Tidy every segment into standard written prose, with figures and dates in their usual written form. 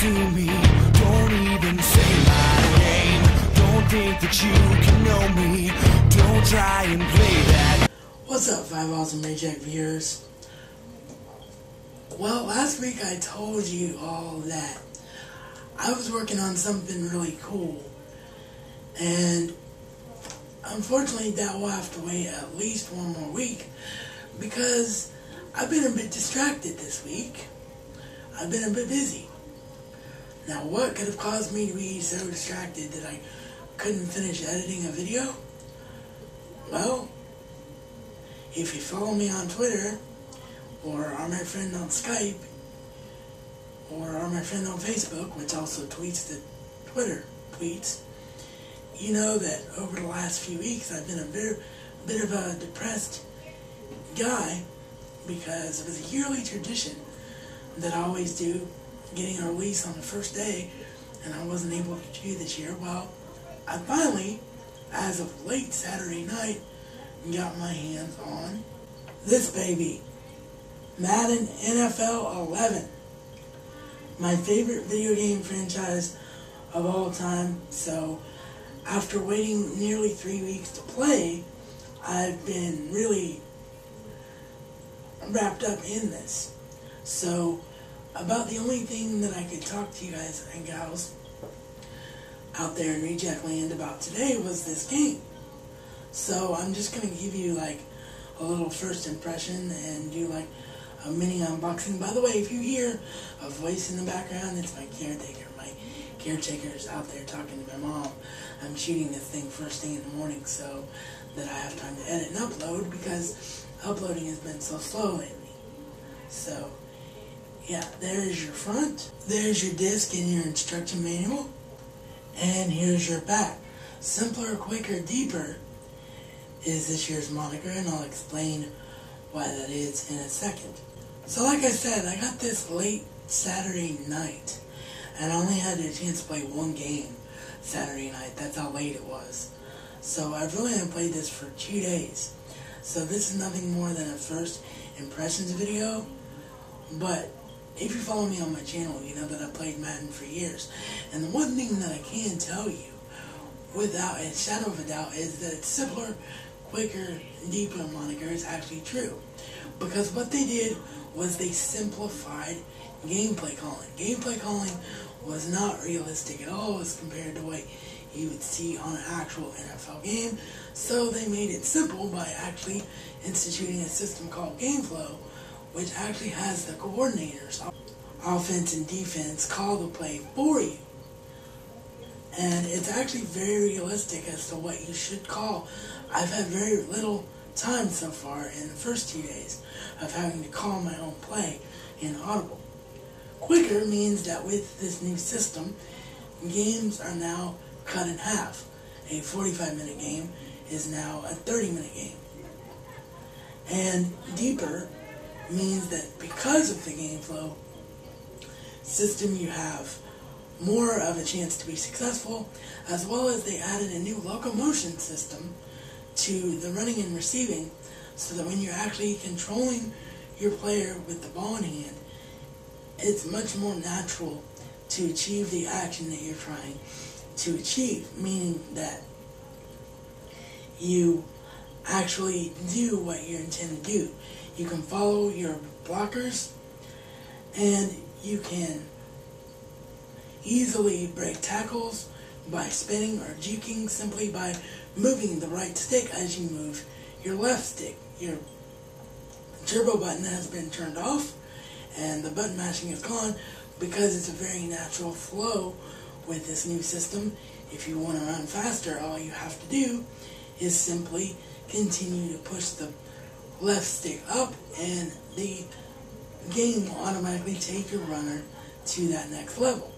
sue me, don't even say my name. Don't think that you can know me, don't try and play that. What's up, Five Awesome Reject viewers? Well, last week I told you all that I was working on something really cool, and unfortunately that will have to wait at least one more week because I've been a bit distracted this week. I've been a bit busy. Now, what could have caused me to be so distracted that I couldn't finish editing a video? Well, if you follow me on Twitter, or are my friend on Skype, or are my friend on Facebook, which also tweets the Twitter tweets, you know that over the last few weeks I've been a bit of a depressed guy because it was a yearly tradition that I always do, getting a release on the first day, and I wasn't able to do this year. Well, I finally, as of late Saturday night, got my hands on this baby, Madden NFL 11, my favorite video game franchise of all time. So after waiting nearly 3 weeks to play, I've been really wrapped up in this. So about the only thing that I could talk to you guys and gals out there in Reject Land about today was this game. So I'm just going to give you like a little first impression and do like a mini unboxing. By the way, if you hear a voice in the background, it's my caretaker. My caretaker's out there talking to my mom. I'm shooting this thing first thing in the morning so that I have time to edit and upload because uploading has been so slow lately. So yeah, there's your front, there's your disc and your instruction manual, and here's your back. Simpler, quicker, deeper is this year's moniker, and I'll explain why that is in a second. So like I said, I got this late Saturday night, and I only had a chance to play one game Saturday night. That's how late it was. So I've really only played this for 2 days. So this is nothing more than a first impressions video, but if you follow me on my channel, you know that I played Madden for years. And the one thing that I can tell you, without a shadow of a doubt, is that it's simpler, quicker, deeper moniker is actually true. Because what they did was they simplified gameplay calling. Gameplay calling was not realistic at all as compared to what you would see on an actual NFL game. So they made it simple by actually instituting a system called GameFlow, which actually has the coordinators, offense and defense, call the play for you. And it's actually very realistic as to what you should call. I've had very little time so far in the first 2 days of having to call my own play in Audible. Quicker means that with this new system, games are now cut in half. A 45-minute game is now a 30-minute game. And deeper means that because of the GameFlow system, you have more of a chance to be successful, as well as they added a new locomotion system to the running and receiving, so that when you're actually controlling your player with the ball in hand, it's much more natural to achieve the action that you're trying to achieve, meaning that you actually do what you intend to do. You can follow your blockers, and you can easily break tackles by spinning or juking simply by moving the right stick as you move your left stick. Your turbo button has been turned off, and the button mashing is gone because it's a very natural flow with this new system. If you want to run faster, all you have to do is simply continue to push the left stick up, and the game will automatically take your runner to that next level.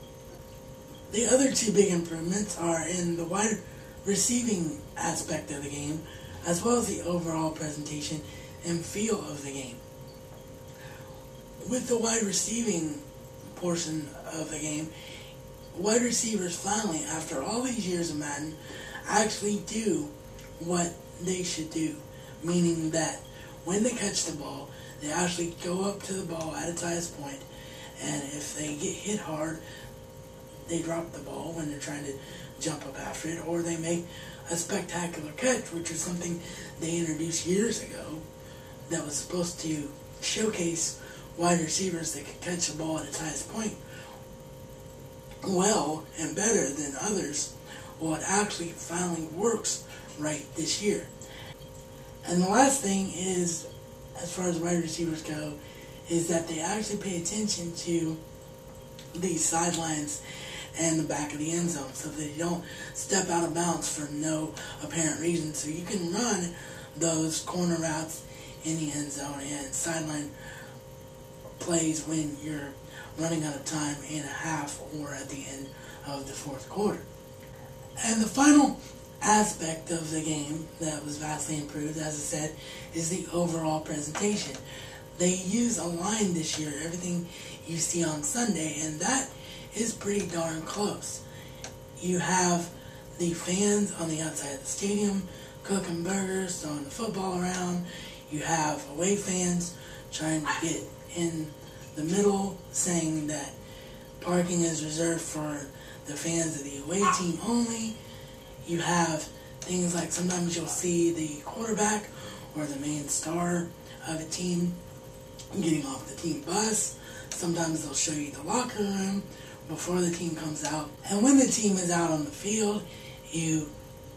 The other two big improvements are in the wide receiving aspect of the game, as well as the overall presentation and feel of the game. With the wide receiving portion of the game, wide receivers finally, after all these years of Madden, actually do what they should do, meaning that when they catch the ball, they actually go up to the ball at its highest point, and if they get hit hard, they drop the ball when they're trying to jump up after it, or they make a spectacular catch, which was something they introduced years ago that was supposed to showcase wide receivers that could catch the ball at its highest point well and better than others. Well, it actually finally works right this year. And the last thing is, as far as wide receivers go, is that they actually pay attention to the sidelines and the back of the end zone, so they don't step out of bounds for no apparent reason. So you can run those corner routes in the end zone and sideline plays when you're running out of time in a half or at the end of the fourth quarter. And the final aspect of the game that was vastly improved, as I said, is the overall presentation. They use a line this year, everything you see on Sunday, and that is pretty darn close. You have the fans on the outside of the stadium cooking burgers, throwing the football around. You have away fans trying to get in the middle, saying that parking is reserved for the fans of the away team only. You have things like sometimes you'll see the quarterback or the main star of a team getting off the team bus. Sometimes they'll show you the locker room before the team comes out. And when the team is out on the field, you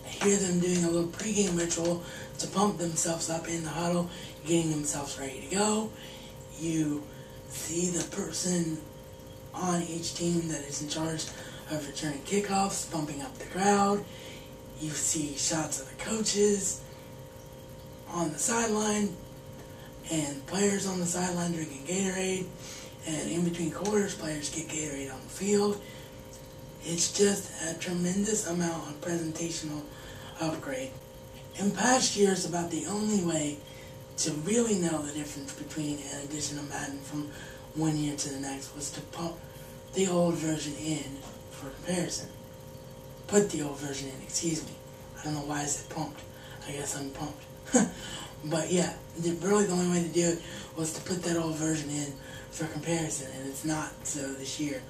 hear them doing a little pregame ritual to pump themselves up in the huddle, getting themselves ready to go. You see the person on each team that is in charge of returning kickoffs pumping up the crowd. You see shots of the coaches on the sideline and players on the sideline drinking Gatorade, and in between quarters players get Gatorade on the field. It's just a tremendous amount of presentational upgrade. In past years, about the only way to really know the difference between an edition of Madden from one year to the next was to pump the old version in for comparison. Put the old version in, excuse me. I don't know why I said pumped. I guess I'm pumped. But yeah, really the only way to do it was to put that old version in for comparison, and it's not so this year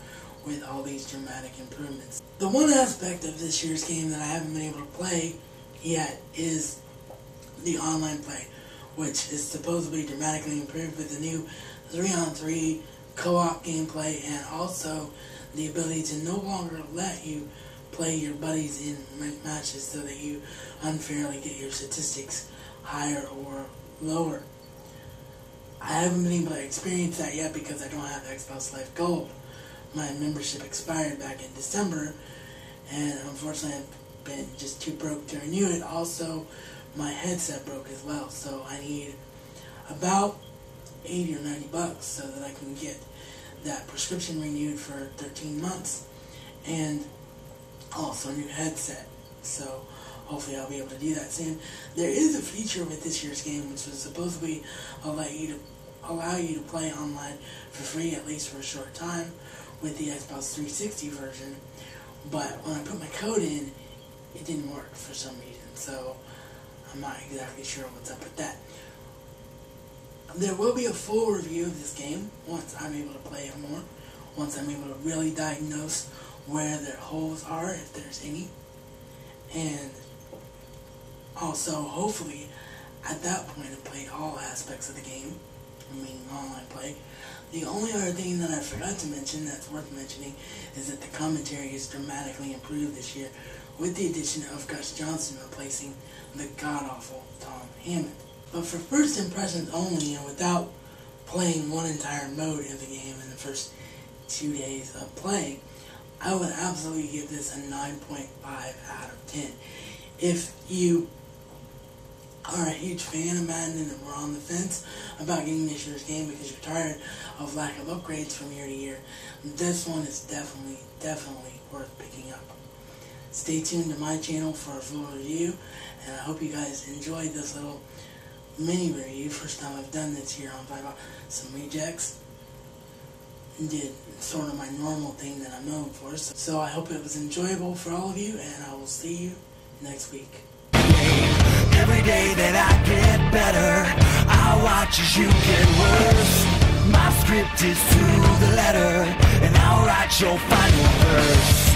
with all these dramatic improvements. The one aspect of this year's game that I haven't been able to play yet is the online play, which is supposedly dramatically improved with the new 3-on-3 co-op gameplay, and also the ability to no longer let you play your buddies in ranked matches so that you unfairly get your statistics higher or lower. I haven't been able to experience that yet because I don't have Xbox Live Gold. My membership expired back in December, and unfortunately I've been just too broke to renew it. Also, my headset broke as well, so I need about $80 or $90 so that I can get that prescription renewed for 13 months, and also a new headset. So hopefully I'll be able to do that soon. There is a feature with this year's game which was supposedly allow you to play online for free, at least for a short time, with the Xbox 360 version. But when I put my code in, it didn't work for some reason. So I'm not exactly sure what's up with that. There will be a full review of this game once I'm able to play it more, once I'm able to really diagnose where their holes are, if there's any. And also, hopefully, at that point, I've played all aspects of the game, meaning online play. The only other thing that I forgot to mention that's worth mentioning is that the commentary is dramatically improved this year with the addition of Gus Johnson replacing the god-awful Tom Hammond. But for first impressions only, and without playing one entire mode of the game in the first 2 days of play, I would absolutely give this a 9.5 out of 10. If you are a huge fan of Madden and were on the fence about getting this year's game because you're tired of lack of upgrades from year to year, this one is definitely worth picking up. Stay tuned to my channel for a full review, and I hope you guys enjoyed this little mini review. First time I've done this here on fiveawesomerejects. Did sort of my normal thing that I'm known for. So I hope it was enjoyable for all of you, and I will see you next week. Every day that I get better, I watch as you get worse. My script is to the letter, and I'll write your final verse.